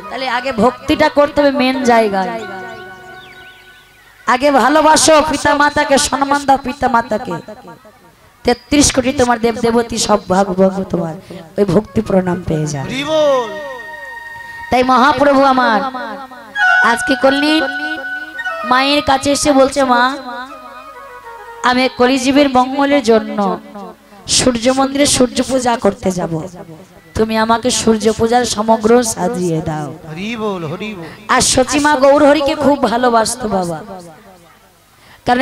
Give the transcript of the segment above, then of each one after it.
তাহলে আগে ভক্তিটা করতে হবে মেন জায়গায়। আগে ভালোবাসো পিতা মাতাকে, সম্মান দাও পিতা মাতাকে। 33 কোটি তোমার দেব দেবতী সব ভাগবত তোমার ওই ভক্তি প্রণাম পেয়ে যায়। তাই মহাপ্রভু আমার আজকে করলি মায়ের কাছে এসে বলছে, মা আমি কলিজীবের মঙ্গলের জন্য সূর্য মন্দিরে সূর্য পূজা করতে যাব, তুমি আমাকে সূর্য পূজার সামগ্র সাজিয়ে দাও। আর সচিমা গৌরহরিকে খুব ভালোবাসতো বাবা, কারণ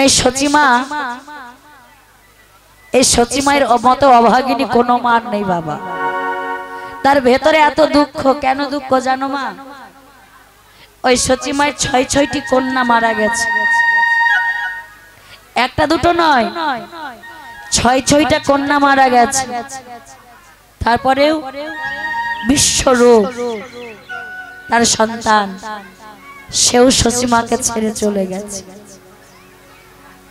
এই সচিমায়ের মতো অভাগিনী কোনো মার নেই বাবা। তার ভেতরে এত দুঃখ, কেন দুঃখ জানো মা? ওই সচিমায়ের 6টি কন্যা মারা গেছে, একটা দুটো নয়, 6টা কন্যা মারা গেছে। তারপরেও বিশ্বরূপ তার সন্তান, সেও সচিমাকে ছেড়ে চলে গেছে।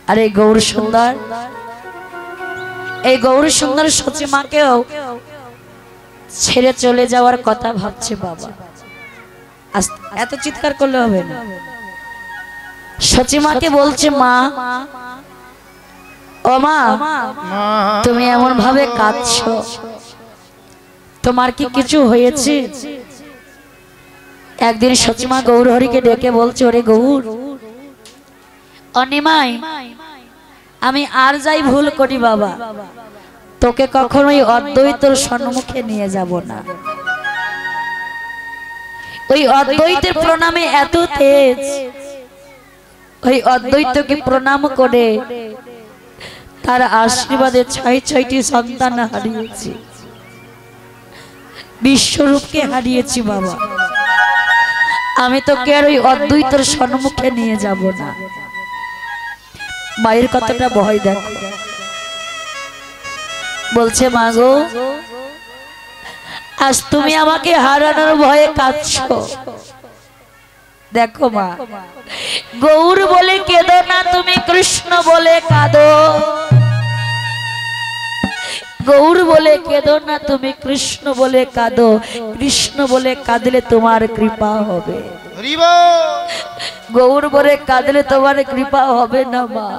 আর এই গৌর সুন্দর সচিমাকেও ছেড়ে চলে যাওয়ার কথা ভাবছে বাবা। এত চিৎকার করলে হবে না। সচিমাকে বলছে, মা ও মা, তুমি এমন ভাবে কাঁদছো, তোমার কি কিছু হয়েছে? একদিন সচিমা গৌরহরিকে ডেকে বলছে, ওরে গৌর, অনিমাই আমি আর যাই ভুল করি বাবা, তোকে কখনোই অদ্বৈতর সম্মুখে নিয়ে যাব না। ওই অদ্বৈতের প্রণামে এত তেজ, ওই অদ্বৈতকে প্রণাম করে তার আশীর্বাদে 6টি সন্তান হারিয়েছি, বিশ্বরূপকে হারিয়েছি বাবা। আমি তোকে আর ওই অদ্বৈতের সম্মুখে নিয়ে যাব না। মায়ের কতটা ভয় দেখো, বলছে, মা গো, আজ তুমি আমাকে হারানোর ভয়ে কাঁদছো। দেখো মা, গৌর বলে কেঁদো না, তুমি কৃষ্ণ বলে কাঁদো। গৌর বলে কেঁদো না, তুমি কৃষ্ণ বলে কাঁদো। কৃষ্ণ বলে কাঁদলে তোমার কৃপা হবে, গৌর বলে কাঁদলে তোমার কৃপা হবে না মা।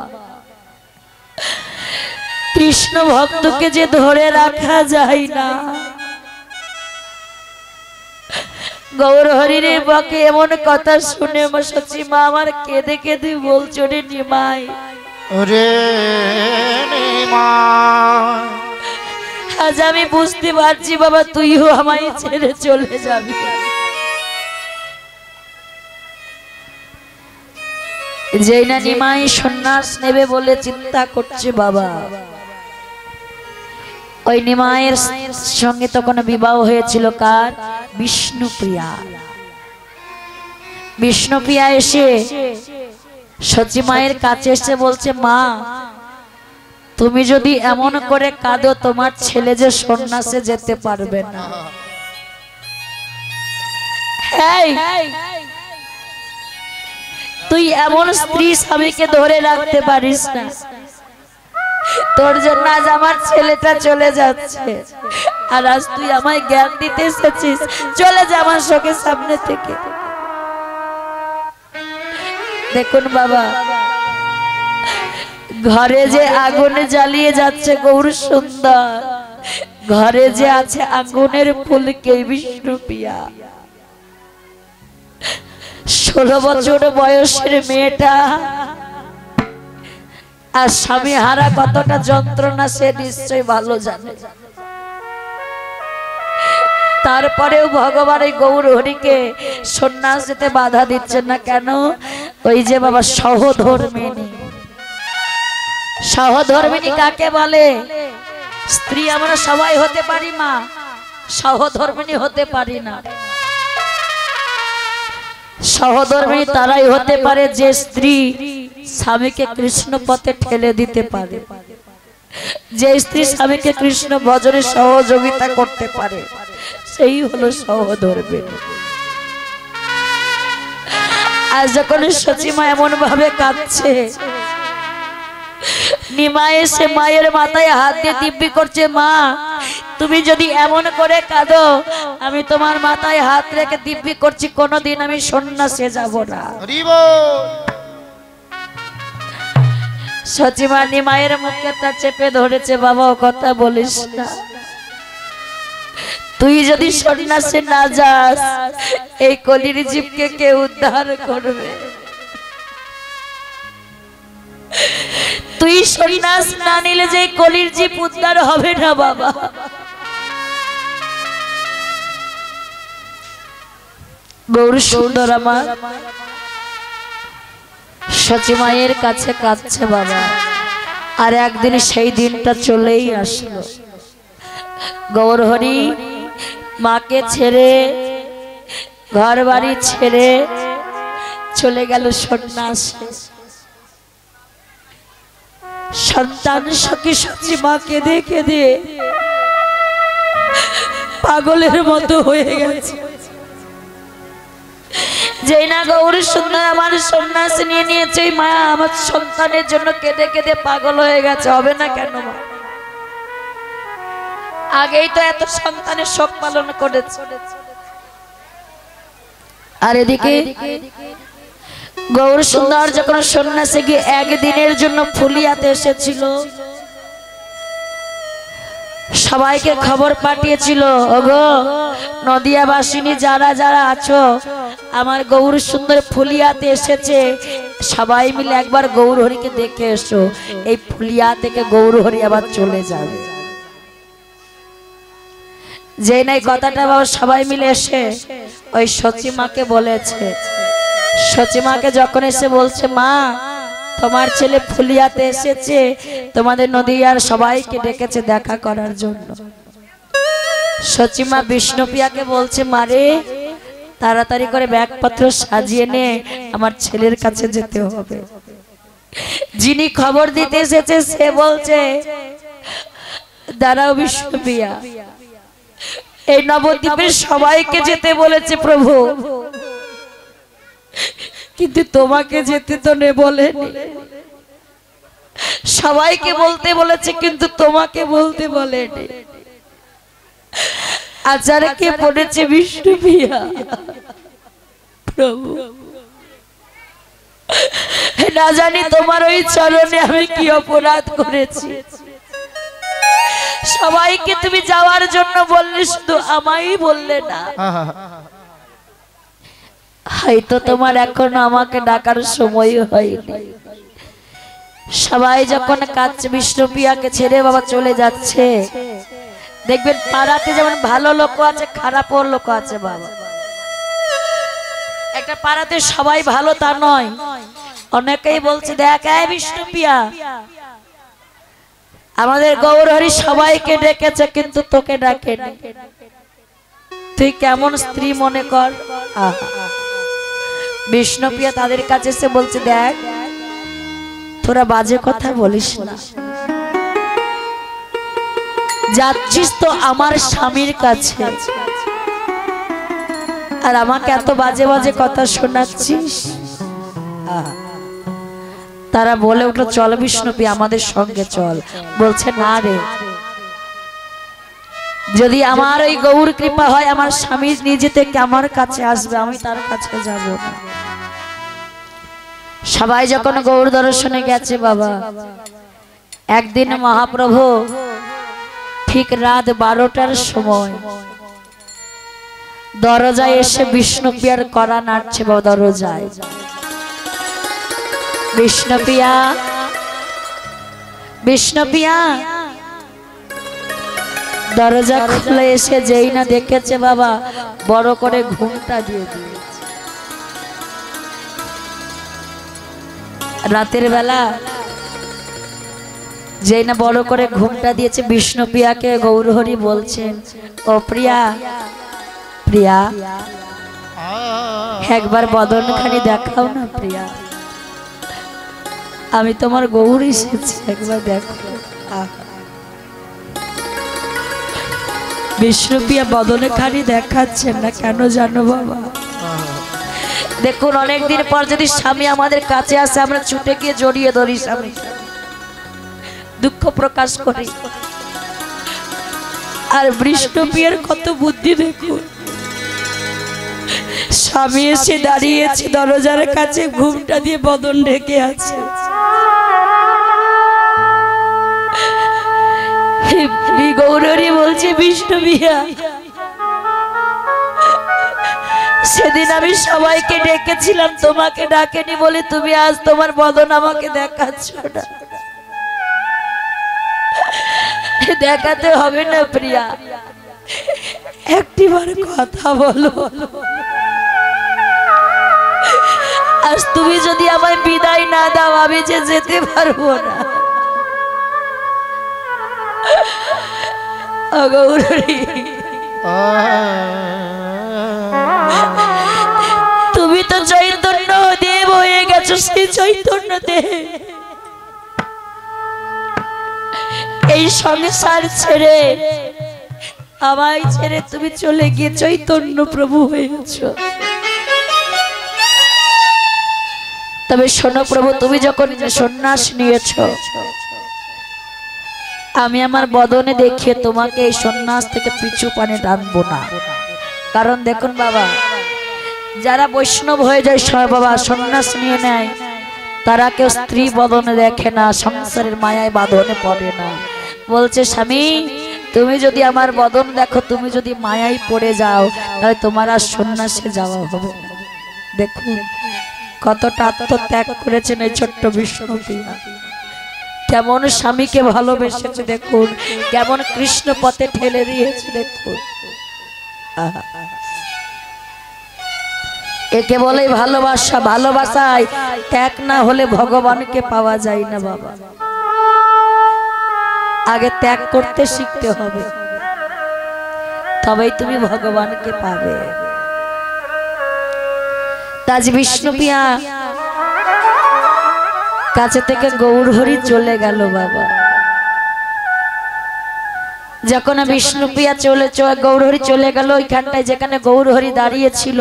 কৃষ্ণ ভক্তকে যে ধরে রাখা যায় না। গৌরহরির বাকে এমন কথা শুনে সচিমা আমার কেঁদে কেঁদে বলছো, রে নিমাই, আজ আমি বুঝতে পারছি বাবা, তুইও আমায় ছেড়ে চলে যাবি। যেই না নিমাই সন্ন্যাস নেবে বলে চিন্তা করছে বাবা, ওই নিমায়ের সঙ্গে তখন বিবাহ হয়েছিল কার? বিষ্ণুপ্রিয়া। বিষ্ণুপ্রিয়া এসে সচিমায়ের কাছে এসে বলছে, মা তুমি যদি এমন করে কাঁদো, তোমার ছেলে যে সন্ন্যাসে যেতে পারবে না। তুই এমন স্ত্রী স্বামীকে ধরে রাখতে পারিস না, তোর জন্য আজ আমার ছেলেটা চলে যাচ্ছে, আর আজ তুই আমায় জ্ঞান দিতে এসেছিস, চলে যা আমার চোখের সামনে থেকে। দেখুন বাবা, ঘরে যে আগুনে জ্বালিয়ে যাচ্ছে গৌর সুন্দর, ঘরে যে আছে আগুনের ফুলকে বিষ্ণুপ্রিয়া। 16 বছর বয়সের মেয়েটা, আর স্বামী হারা কতটা যন্ত্রণা সে নিশ্চয় ভালো জানে। তারপরেও ভগবান এই গৌরহরিকে সন্ন্যাস যেতে বাধা দিচ্ছেন না কেন? ওই যে বাবা সহধর্মিনী। সহধর্মিনী কাকে বলে? স্ত্রী আমরা সবাই হতে পারি মা, সহধর্মিনী হতে পারি না। সহধর্মিনী তারাই হতে পারে যে স্ত্রী স্বামীকে কৃষ্ণ পথে ঠেলে দিতে পারে, যে স্ত্রী স্বামীকে কৃষ্ণ ভজনে সহযোগিতা করতে পারে, সেই হলো সহধর্মিনী। আজ যখন সচিমা এমন ভাবে কাঁদছে, নিমা এসে মায়ের মাথায় হাত দিয়ে দিব্যি করছে, মা তুমি যদি এমন করে কাঁদো আমি তোমার মাথায় হাত রেখে দিব্যি করছি কোনোদিন আমি সন্ন্যাসে যাব না। সচিমানি মায়ের মুখে তা চেপে ধরেছে, বাবা ও কথা বলিস না, তুই যদি সন্ন্যাসে না যাস এই কলির জীবকে কে উদ্ধার করবে? তুই সন্ন্যাস না নিলে যে কলির জীব উদ্ধার হবে না বাবা। গৌর সুন্দর আমার সচিমায়ের কাছে কাঁদছে বাবা। আর একদিন সেই দিনটা চলেই আসলো। গৌরহরি মাকে ছেড়ে ঘর বাড়ি ছেড়ে চলে গেল সন্ন্যাসে। সন্তান সখী সচিমা কেঁদে কেঁদে পাগলের মতো হয়ে গেছে। যেই না গৌর সুন্দর আমার সন্ন্যাস নিয়ে নিয়েছে, মা আমার সন্তানের জন্য কেঁদে কেঁদে পাগল হয়ে গেছে। হবে না কেন মা? আগেই তো এত সন্তানের শোক পালন করেছে। আর এদিকে গৌর সুন্দর যখন সন্ন্যাসে গিয়ে একদিনের জন্য ফুলিয়াতে এসেছিল, সবাইকে খবর পাঠিয়েছিল, ওগো নদিয়াবাসিনী যারা যারা আছো, আমার গৌর সুন্দর ফুলিয়াতে এসেছে, সবাই মিলে একবার গৌরহরিকে দেখে এসো। এই ফুলিয়া থেকে গৌরহরি আবার চলে যাবে। যে নাই কথাটা বাবা সবাই মিলে এসে ওই সচিমাকে বলেছে। সচিমাকে যখন এসে বলছে, মা তোমার ছেলে ফুলিয়াতে এসেছে, তোমাদের নদীয়ার সবাইকে ডেকেছে দেখা করার জন্য। সচিমা বিষ্ণুপ্রিয়াকে বলছে, মারে তাড়াতাড়ি করে ব্যাগপত্র সাজিয়ে নে, আমার ছেলের কাছে যেতে হবে। যিনি খবর দিতে এসেছে সে বলছে, দাঁড়াও বিষ্ণুপ্রিয়া, এই নবদ্বীপের সবাইকে যেতে বলেছে প্রভু, কিন্তু তোমাকে যেতে তো নে বলেনি। সবাইকে বলতে বলেছে কিন্তু তোমাকে বলতে বলেনি। আচার্যকে বলেছে বিষ্ণুপ্রিয়া, প্রভু না জানি তোমার ওই চরণে আমি কি অপরাধ করেছি। সবাইকে তুমি যাওয়ার জন্য বললে, শুধু আমায় বললে না। হয়তো তোমার এখনো আমাকে ডাকার সময় হয়নি। সবাই যখন কাছে বিষ্ণুপ্রিয়াকে ছেড়ে বাবা চলে যাচ্ছে, দেখবেন পাড়াতে যেমন ভালো লোক আছে খারাপও লোক আছে বাবা। একটা পাড়াতে সবাই ভালো তা নয়। অনেকেই বলছে, দেখ এই বিষ্ণুপ্রিয়া, আমাদের গৌরহরি সবাইকে ডেকেছে কিন্তু তোকে ডাকেনি, তুই কেমন স্ত্রী মনে কর। বিষ্ণুপ্রিয়া তাদের কাছে এসে বলছে, দেখ তোরা বাজে কথা বলিস না, যাচ্ছিস তো আমার স্বামীর কাছে, আর আমাকে এত বাজে বাজে কথা শোনাচ্ছিস। তারা বলে উঠলো, চল বিষ্ণুপ্রিয়া আমাদের সঙ্গে চল। বলছে, না রে, যদি আমার ওই গৌর কৃপা হয় আমার স্বামী নিজে থেকে আমার কাছে আসবে, আমি তার কাছে যাব না। সবাই যখন গৌর দর্শনে গেছে বাবা, একদিন মহাপ্রভু ঠিক রাত 12টার সময় দরজায় এসে বিষ্ণুপ্রিয়ার কড়া নাড়ছে বাবা। দরজায় বিষ্ণুপ্রিয়া, বিষ্ণুপ্রিয়া, দরজা খুলে এসে যেই না দেখেছে বাবা, বড় করে ঘুমটা দিয়ে দিয়েছে। রাতের বেলা যেই না বড় করে ঘুমটা দিয়েছে, বিষ্ণুপ্রিয়াকে গৌরহরি বলছেন, ও প্রিয়া, প্রিয়া একবার বদনখানি দেখাও না প্রিয়া, আমি তোমার গৌর এসেছি, একবার দেখো। বিষ্ণুপ্রিয়া বদনখানি দেখাচ্ছেন না কেন জানো বাবা? দেখুন, অনেকদিন পর যদি স্বামী আমাদের কাছে আসে আমরা ছুটে গিয়ে জড়িয়ে ধরি, স্বামী দুঃখ প্রকাশ করি। আর বিষ্ণুপ্রিয়ার কত বুদ্ধি দেখুন, স্বামী এসে দাঁড়িয়েছে দরজার কাছে, ঘুমটা দিয়ে বদন ঢেকে আছে। গৌরী বলছে বিষ্ণুপ্রিয়া, সেদিন আমি সবাইকে ডেকেছিলাম, তোমাকে ডাকেনি বলে তুমি আজ তোমার বদন আমাকে দেখাচ্ছ না। দেখাতে হবে না প্রিয়া, একটিবার কথা বলো। আজ তুমি যদি আমায় বিদায় না দাও আমি যে যেতে পারবো না। গৌরী, তুমি তো চৈতন্য দেব হয়ে গেছো, সেই চৈতন্য দেব এই সংসার ছেড়ে আমায় ছেড়ে তুমি চলে গিয়ে চৈতন্য প্রভু হয়েছো। তবে শোনো প্রভু, তুমি যখন সন্ন্যাস নিয়েছো, আমি আমার বদনে দেখিয়ে তোমাকে এই সন্ন্যাস থেকে পিছু পানে টানবো না। কারণ দেখুন বাবা, যারা বৈষ্ণব হয়ে যায় বাবা, সন্ন্যাস নিয়ে নেয়, তারা কেউ স্ত্রী বদনে দেখে না, সংসারের মায়ায় বাঁধনে পড়ে না। বলছে স্বামী, তুমি যদি আমার বদন দেখো, তুমি যদি মায়ায় পড়ে যাও, তাহলে তোমার আর সন্ন্যাসে যাওয়া হবে না। দেখুন কতটা আত্মত্যাগ করেছেন এই ছোট্ট বিষ্ণুপ্রিয়া, কেমন স্বামীকে ভালোবেসেছে দেখুন, কেমন কৃষ্ণ পথে ঠেলে দিয়েছে দেখুন। একে বলে ভালোবাসা। ভালোবাসায় ত্যাগ না হলে ভগবানকে পাওয়া যায় না বাবা। আগে ত্যাগ করতে শিখতে হবে, তবেই তুমি ভগবানকে পাবে। আজ বিষ্ণুপ্রিয়া কাছে থেকে গৌরহরি চলে গেল বাবা। যখন বিষ্ণুপ্রিয়া গৌরহরি চলে গেল, ওইখানটায় যেখানে গৌরহরি দাঁড়িয়ে ছিল,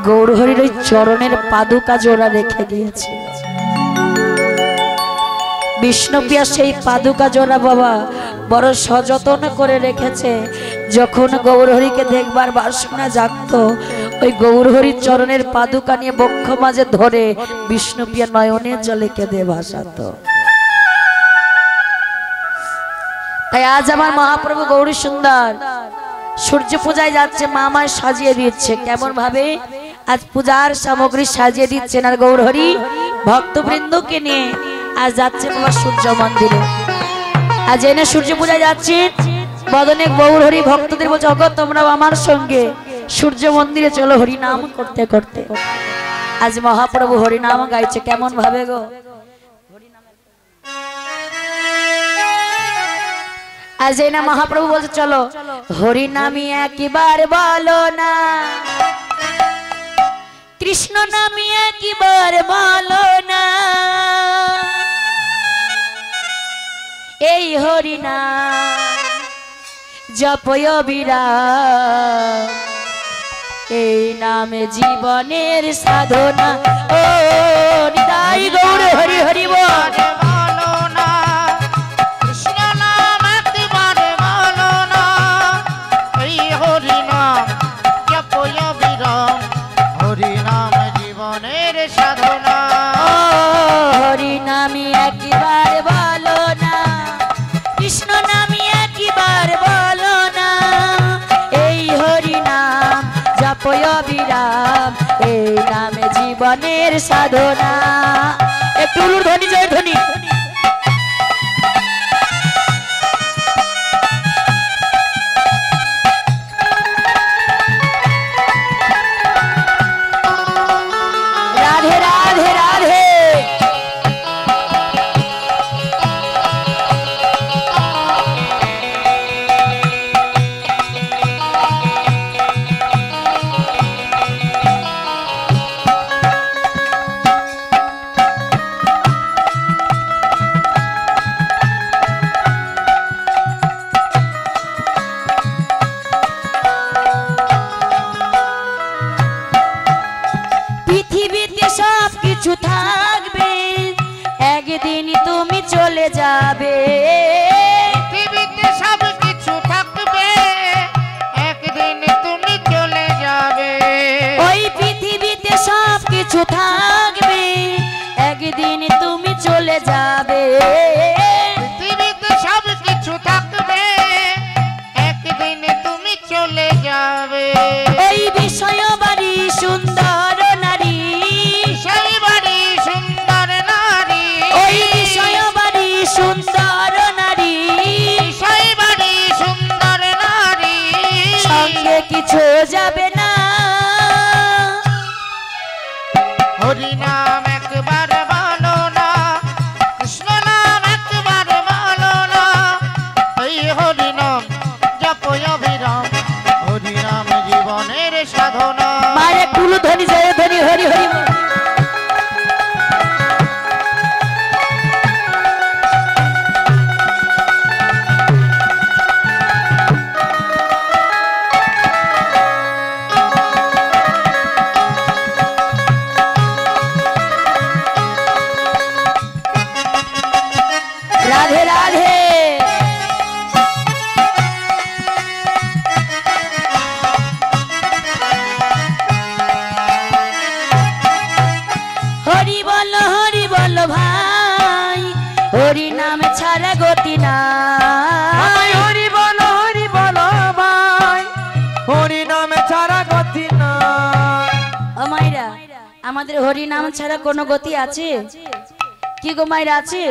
গৌরহরির ওই চরণের পাদুকা জোড়া রেখে গিয়েছে। বিষ্ণুপ্রিয়া সেই পাদুকা জোড়া বাবা বড় সযত্ন করে রেখেছে। যখন গৌরহরিকে দেখবার বাসনা জাগতো, ওই গৌরহরির চরণের পাদুকা নিয়ে বক্ষ মাঝে ধরে বিষ্ণুপ্রিয়া নয়নে জলে কেঁদে ভাসাতো। তাই আজ আমার মহাপ্রভু গৌরী সুন্দর সূর্য পূজায় যাচ্ছে, মা আমায় সাজিয়ে দিচ্ছে। কেমন ভাবে আজ পূজার সামগ্রী সাজিয়ে দিচ্ছেন, আর গৌরহরি ভক্তবৃন্দকে নিয়ে আজ যাচ্ছে বাবা সূর্য মন্দিরে। আজ এনে সূর্য পূজায় যাচ্ছি, বদনে গৌরহরি ভক্তদের বলছে, অগো তোমরাও আমার সঙ্গে সূর্য মন্দিরে চলো হরিনাম করতে করতে। আজ মহাপ্রভু হরিনাম গাইছে, কেমন ভাবে গো। আজ এই না মহাপ্রভু বলছে, চলো হরিনামি একবার বলো না, কৃষ্ণ নামি একবার বলো না, এই হরিনাম জপয় বিরাম, এই নামে জীবনের সাধনা। ও নিতাই গৌর হরি হরি বল। হরিনামি একবার বলো না, কৃষ্ণ নামি একবার বলো না, এই হরিনাম জপয় বিরাম, এই নামে জীবনের সাধনা। একটু ধ্বনি জয় ধ্বনি। কিছু থাকবে, একদিন তুমি চলে যাবে। পৃথিবীতে সব কিছু থাকবে, একদিন তুমি চলে যাবে। ওই বিষয় বাড়ি সুন্দর নারী, সেই বাড়ি সুন্দর নারী, ওই বিষয় বাড়ি সুন্দর নারী, সেই বাড়ি সুন্দর নারী, সঙ্গে কিছু যাবে না। হরি নাম একবার বলো না, কৃষ্ণ নাম একবার বলো না, এই হরি নাম জপো অবিরাম, হরি নাম জীবনের সাধনা। মারে কুলু ধরি জয় ধরি হরি হরি বল। রাধে রাধে। হরি বল ভাই, হরি নাম ছাড়া গতি নাই। হরি বল ভাই, হরি নামে ছাড়া গতি না। ও মাইরা, আমাদের হরি নাম ছাড়া কোনো গতি আছে কি গো মাইরা? আছে?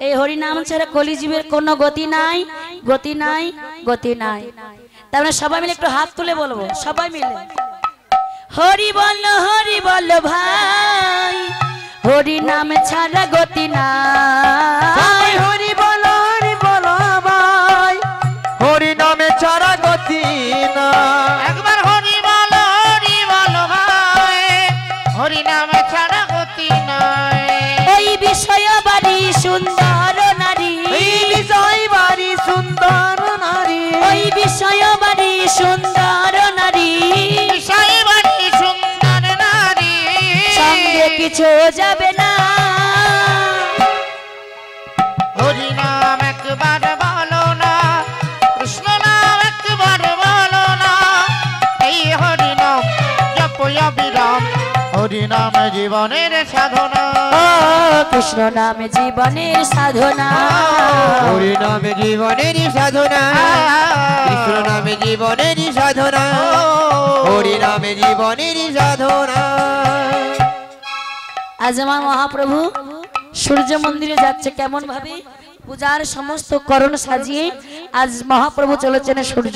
এই হরি নাম ছাড়া কলিজীবের কোনো গতি নাই, গতি নাই, গতি নাই। তার মানে সবাই মিলে একটু হাত তুলে বলবো, সবাই মিলে হরি বল ভাই, হরি নাম ছাড়া গতি নাই। হরি বল ভাই, হরি নামে ছাড়া গতি না। একবার হরি বলো ভাই, হরি নামে ছাড়া গতি নয়। ওই বিষয় বাড়ি সুন্দর নারী, এই বিষয় বাড়ি সুন্দর নারী, ওই বিষয় বাড়ি সুন্দর নারী, বিষয় বাড়ি সুন্দর নারী, সঙ্গে কিছু যাবে না। হরি নাম একবার বলো না, কৃষ্ণ নাম একবার বলো না, এই হরি নাম জপো অবিরাম, হরি নাম জীবনের সাধনা। ও কৃষ্ণ নামে জীবনের সাধনা, হরি নামে জীবনের সাধনা, কৃষ্ণ নামে জীবনের সাধনা, হরি নামে জীবনের সাধনা। আজ আমার মহাপ্রভু সূর্য মন্দিরে যাচ্ছে, কেমন ভাবে পূজার সমস্ত করণ সাজিয়ে আজ মহাপ্রভু চলেছেন সূর্য